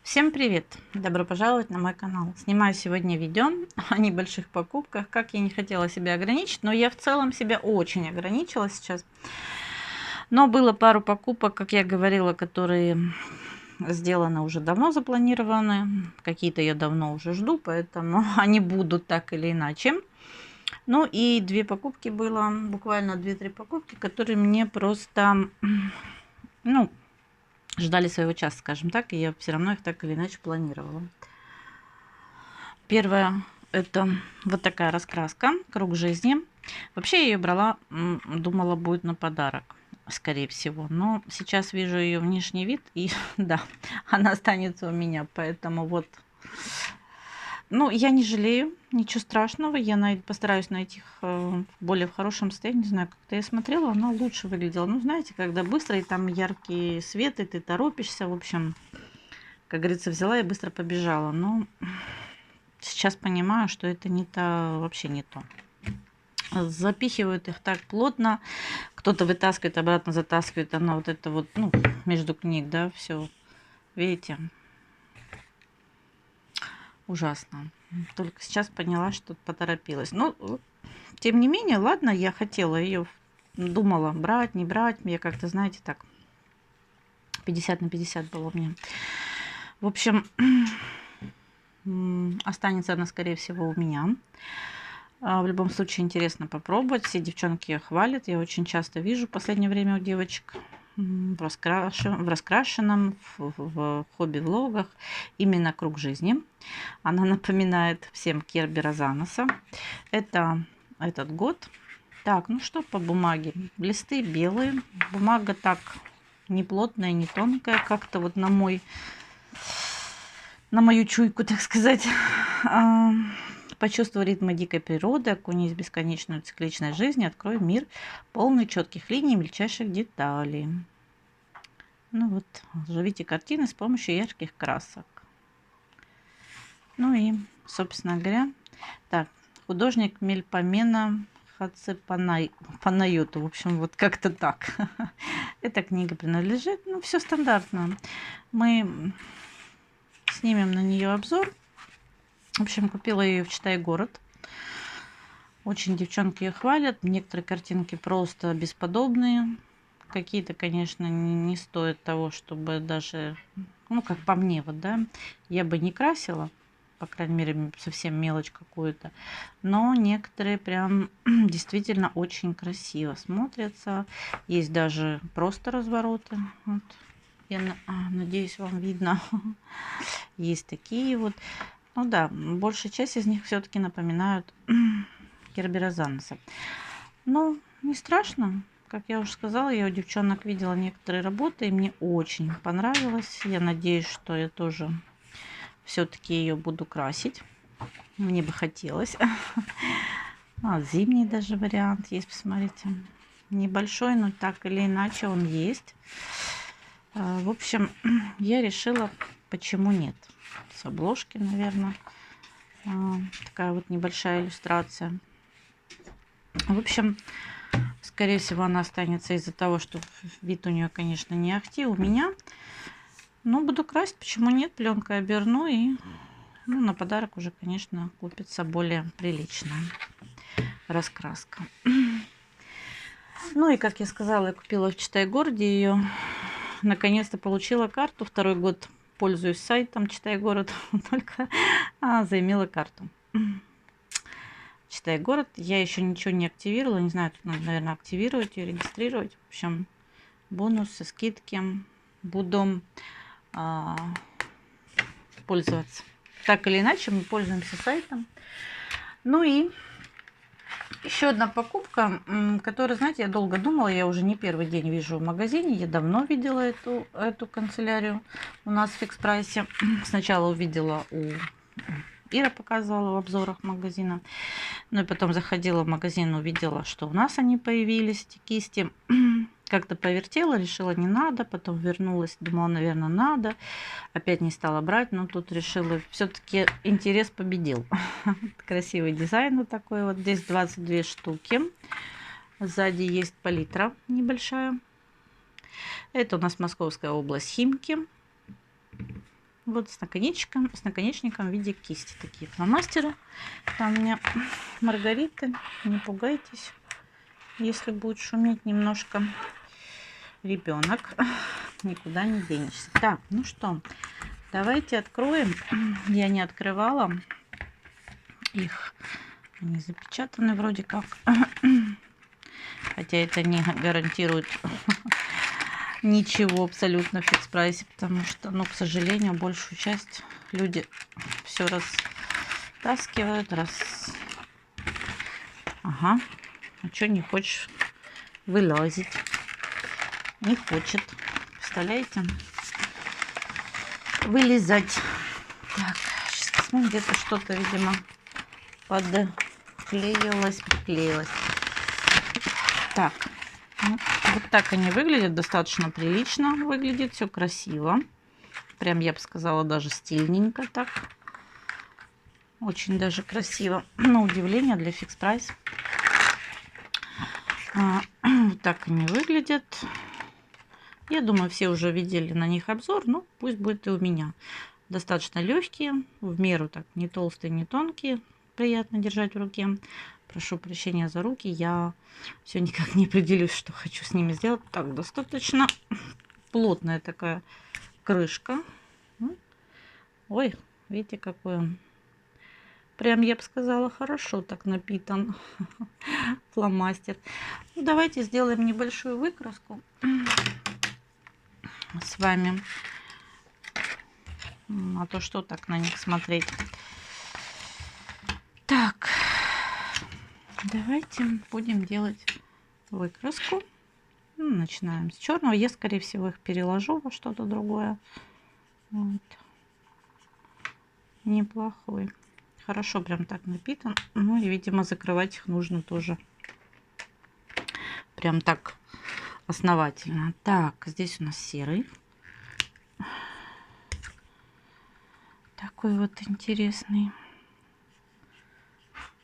Всем привет! Добро пожаловать на мой канал. Снимаю сегодня видео о небольших покупках. Как я не хотела себя ограничить, но я в целом себя очень ограничила сейчас. Но было пару покупок, как я говорила, которые сделаны уже давно, запланированы. Какие-то я давно уже жду, поэтому они будут так или иначе. Ну и две покупки было, буквально 2-3 покупки, которые мне просто, ну, ждали своего часа, скажем так, и я все равно их так или иначе планировала. Первое — это вот такая раскраска «Круг жизни». Вообще я ее брала, думала, будет на подарок, скорее всего. Но сейчас вижу ее внешний вид, и да, она останется у меня. Поэтому вот, ну, я не жалею, ничего страшного. Я постараюсь найти их более в хорошем состоянии. Не знаю, как-то я смотрела, она лучше выглядела. Ну, знаете, когда быстро, и там яркий свет, и ты торопишься. В общем, как говорится, взяла и быстро побежала. Но сейчас понимаю, что это не то, вообще не то. Запихивают их так плотно, кто-то вытаскивает, обратно затаскивает, она вот это вот, ну, между книг, да, все, видите, ужасно. Только сейчас поняла, что поторопилась. Но, тем не менее, ладно, я хотела ее, думала, брать, не брать, я как-то, знаете, так, 50 на 50 было у меня. В общем, останется она, скорее всего, у меня. В любом случае интересно попробовать. Все девчонки хвалят. Я очень часто вижу в последнее время у девочек в раскрашенном, в хобби-влогах именно «Круг жизни». Она напоминает всем Керби Розаноса. Это этот год. Так, ну что по бумаге? Листы белые. Бумага так не плотная, не тонкая. Как-то вот на мою чуйку, так сказать. Почувствуй ритмы дикой природы, окунись в бесконечную цикличность жизни, открой мир, полный четких линий, мельчайших деталей. Ну вот, живите картины с помощью ярких красок. Ну и, собственно говоря, так, художник Мельпомена Панайоту. В общем, вот как-то так. Эта книга принадлежит, ну, все стандартно. Мы снимем на нее обзор. В общем, купила ее в «Читай город». Очень девчонки ее хвалят. Некоторые картинки просто бесподобные. Какие-то, конечно, не стоят того, чтобы даже, ну, как по мне, вот, да, я бы не красила, по крайней мере, совсем мелочь какую-то. Но некоторые прям действительно очень красиво смотрятся. Есть даже просто развороты. Вот. Я надеюсь, вам видно. Есть такие вот. Ну да, большая часть из них все-таки напоминают Керби Розаноса. Ну, не страшно. Как я уже сказала, я у девчонок видела некоторые работы, и мне очень понравилось. Я надеюсь, что я тоже все-таки ее буду красить. Мне бы хотелось. Зимний даже вариант есть, посмотрите. Небольшой, но так или иначе он есть. В общем, я решила, почему нет. С обложки, наверное. Такая вот небольшая иллюстрация. В общем, скорее всего, она останется из-за того, что вид у нее, конечно, не ахти у меня. Но буду красить, почему нет? Пленкой оберну и, ну, на подарок уже, конечно, купится более приличная раскраска. Ну и, как я сказала, я купила в «Читай городе» ее. Наконец-то получила карту. Второй год пользуюсь сайтом «Читай город», только заимела карту. «Читай город». Я еще ничего не активировала. Не знаю, тут надо, наверное, активировать и регистрировать. В общем, бонусы, скидки. Буду пользоваться. Так или иначе, мы пользуемся сайтом. Ну и еще одна покупка, которую, знаете, я долго думала. Я уже не первый день вижу в магазине. Я давно видела эту канцелярию у нас в Фикс Прайсе. Сначала увидела Ира показывала в обзорах магазина. Ну и потом заходила в магазин, увидела, что у нас они появились, эти кисти. Как-то повертела, решила не надо, потом вернулась, думала, наверное, надо. Опять не стала брать, но тут решила, все-таки интерес победил. Красивый дизайн вот такой вот. Здесь 22 штуки. Сзади есть палитра небольшая. Это у нас Московская область, Химки. Вот с наконечником в виде кисти. Такие фломастеры. Там у меня маргариты. Не пугайтесь, если будет шуметь немножко. Ребенок. Никуда не денешься. Так, ну что, давайте откроем. Я не открывала их. Они запечатаны вроде как. Хотя это не гарантирует ничего абсолютно в фикс прайсе, потому что, ну, к сожалению, большую часть люди все растаскивают, Ага. А что не хочешь вылазить? Не хочет. Представляете? Вылезать. Так, сейчас посмотрим, где-то что-то, видимо, приклеилось. Так, ну, вот так они выглядят, достаточно прилично выглядит, все красиво. Прям, я бы сказала, даже стильненько так. Очень даже красиво. На удивление для фикс прайс. Вот так они выглядят. Я думаю, все уже видели на них обзор, но пусть будет и у меня. Достаточно легкие, в меру так, не толстые, не тонкие. Приятно держать в руке. Прошу прощения за руки, я все никак не определюсь, что хочу с ними сделать. Так, достаточно плотная такая крышка. Ой, видите, какой он. Прям, я бы сказала, хорошо так напитан фломастер. Ну, давайте сделаем небольшую выкраску с вами. А то что так на них смотреть. Так, давайте будем делать выкраску. Ну, начинаем с черного. Я, скорее всего, их переложу во что-то другое. Вот. Неплохой. Хорошо прям так напитан. Ну и, видимо, закрывать их нужно тоже прям так основательно. Так, здесь у нас серый. Такой вот интересный.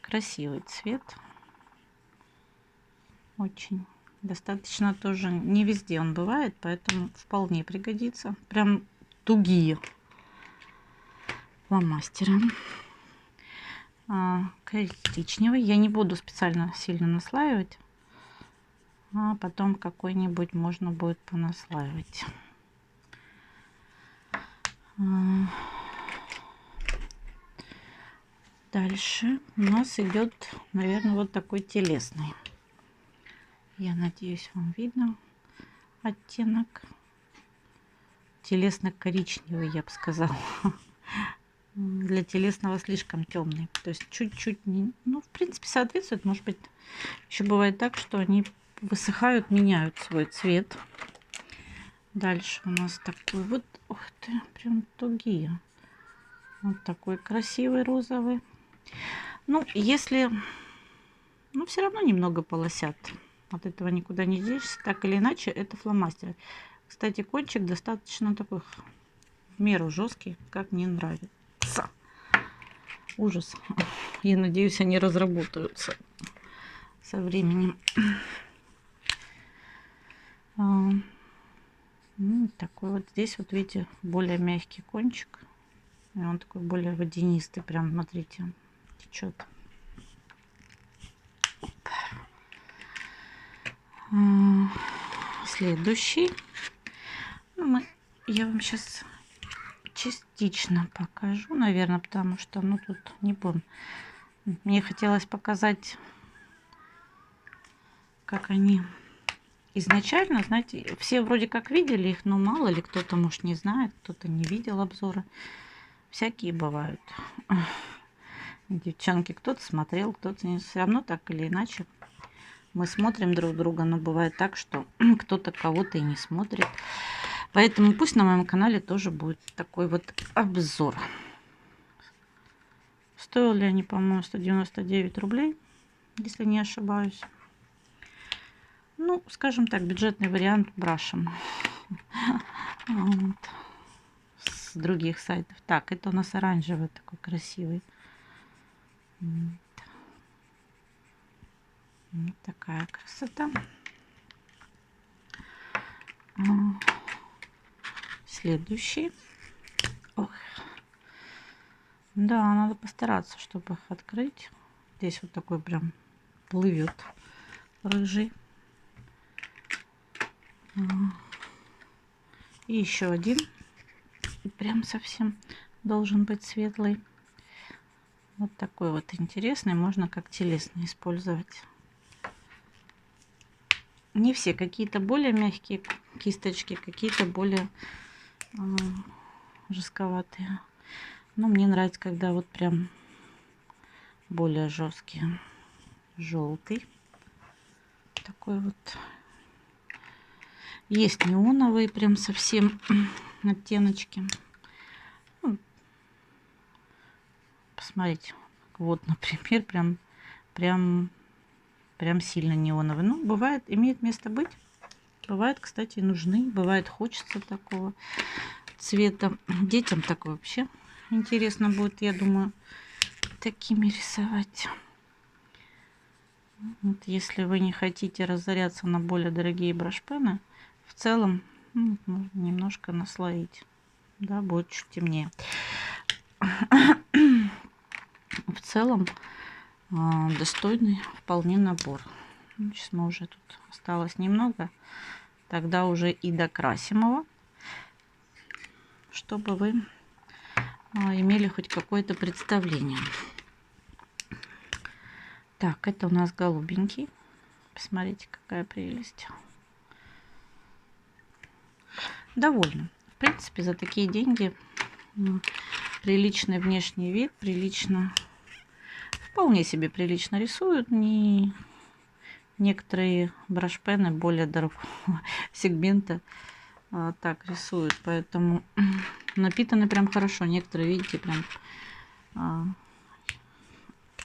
Красивый цвет. Очень. Достаточно тоже не везде он бывает, поэтому вполне пригодится. Прям тугие фломастеры. Коричневый. Я не буду специально сильно наслаивать. А потом какой-нибудь можно будет понаслаивать. Дальше у нас идет, наверное, вот такой телесный. Я надеюсь, вам видно оттенок. Телесно-коричневый, я бы сказала. Для телесного слишком темный. То есть чуть-чуть, ну, в принципе, соответствует. Может быть, еще бывает так, что они высыхают, меняют свой цвет. Дальше у нас такой вот, ух ты, прям тугие. Вот такой красивый розовый. Ну, если, ну, все равно немного полосят. От этого никуда не денешься. Так или иначе, это фломастер. Кстати, кончик достаточно такой в меру жесткий, как мне нравится. Ужас. Я надеюсь, они разработаются со временем. Такой вот здесь вот, видите, более мягкий кончик. И он такой более водянистый. Прям, смотрите, течет. Следующий. Ну, я вам сейчас частично покажу, наверное, потому что, ну, тут не помню. Мне хотелось показать, как они изначально, знаете, все вроде как видели их, но мало ли кто-то, может, не знает, кто-то не видел обзоры. Всякие бывают. Девчонки, кто-то смотрел, кто-то не. Все равно так или иначе мы смотрим друг друга, но бывает так, что кто-то кого-то и не смотрит. Поэтому пусть на моем канале тоже будет такой вот обзор. Стоили они, по-моему, 199 рублей, если не ошибаюсь. Ну, скажем так, бюджетный вариант брашем. Вот. С других сайтов. Так, это у нас оранжевый такой красивый. Вот такая красота. Следующий. Ох, Да, надо постараться, чтобы их открыть. Здесь вот такой прям плывет рыжий. И еще один. И прям совсем должен быть светлый. Вот такой вот интересный. Можно как телесный использовать. Не все. Какие-то более мягкие кисточки, какие-то более жестковатые. Но мне нравится, когда вот прям более жесткие. Желтый. Такой вот. Есть неоновые, прям совсем оттеночки. Ну, посмотрите. Вот, например, прям сильно неоновый. Ну, бывает, имеет место быть. Бывает, кстати, нужны. Бывает, хочется такого цвета. Детям такое вообще интересно будет, я думаю, такими рисовать. Вот, если вы не хотите разоряться на более дорогие брашпены, в целом можно немножко наслоить. Да, будет чуть темнее. В целом достойный вполне набор. Сейчас мы уже тут осталось немного. Тогда уже и докрасим его, чтобы вы имели хоть какое-то представление. Так, это у нас голубенький. Посмотрите, какая прелесть. Довольна. В принципе, за такие деньги приличный внешний вид, вполне себе прилично рисуют. Некоторые брашпены более дорогого сегмента так рисуют, поэтому напитаны прям хорошо. Некоторые, видите, прям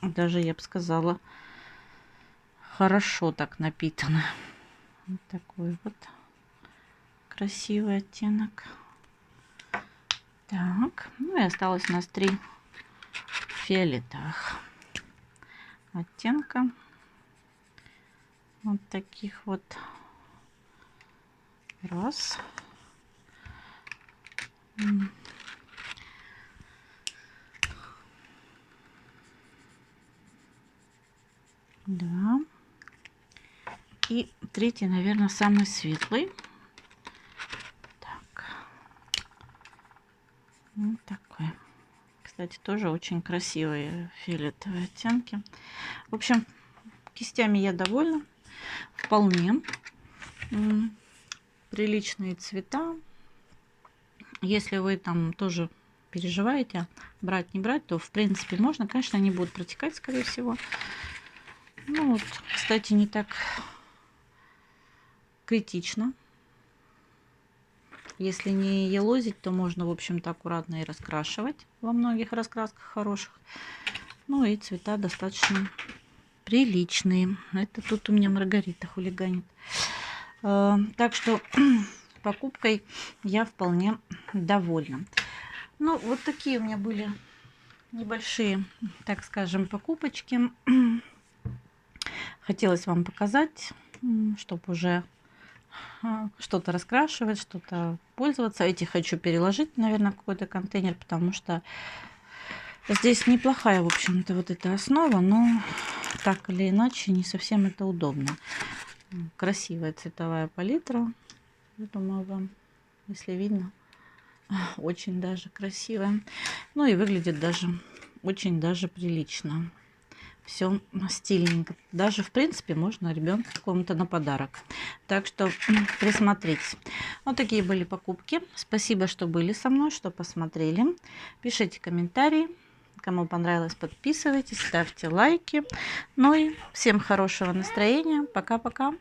даже, я бы сказала, хорошо так напитаны. Вот такой вот красивый оттенок. Так, ну и осталось у нас 3 фиолетовых оттенка. Вот таких вот. Раз. Два. И третий, наверное, самый светлый. Так. Вот такой. Кстати, тоже очень красивые фиолетовые оттенки. В общем, кистями я довольна. Вполне приличные цвета. Если вы там тоже переживаете, брать, не брать, то в принципе можно. Конечно, они будут протекать, скорее всего. Ну вот, кстати, не так критично. Если не елозить, то можно, в общем-то, аккуратно и раскрашивать во многих раскрасках хороших. Ну и цвета достаточно приличные. Это тут у меня Маргарита хулиганит. Так что покупкой я вполне довольна. Ну, вот такие у меня были небольшие, так скажем, покупочки. Хотелось вам показать, чтобы уже что-то раскрашивать, что-то пользоваться. Эти хочу переложить, наверное, в какой-то контейнер, потому что здесь неплохая, в общем-то, вот эта основа, но так или иначе не совсем это удобно. Красивая цветовая палитра. Я думаю, вам, если видно, очень даже красивая. Ну и выглядит даже очень даже прилично. Все стильненько. Даже, в принципе, можно ребенку какому-то на подарок. Так что присмотритесь. Вот такие были покупки. Спасибо, что были со мной, что посмотрели. Пишите комментарии. Кому понравилось, подписывайтесь, ставьте лайки. Ну и всем хорошего настроения. Пока-пока.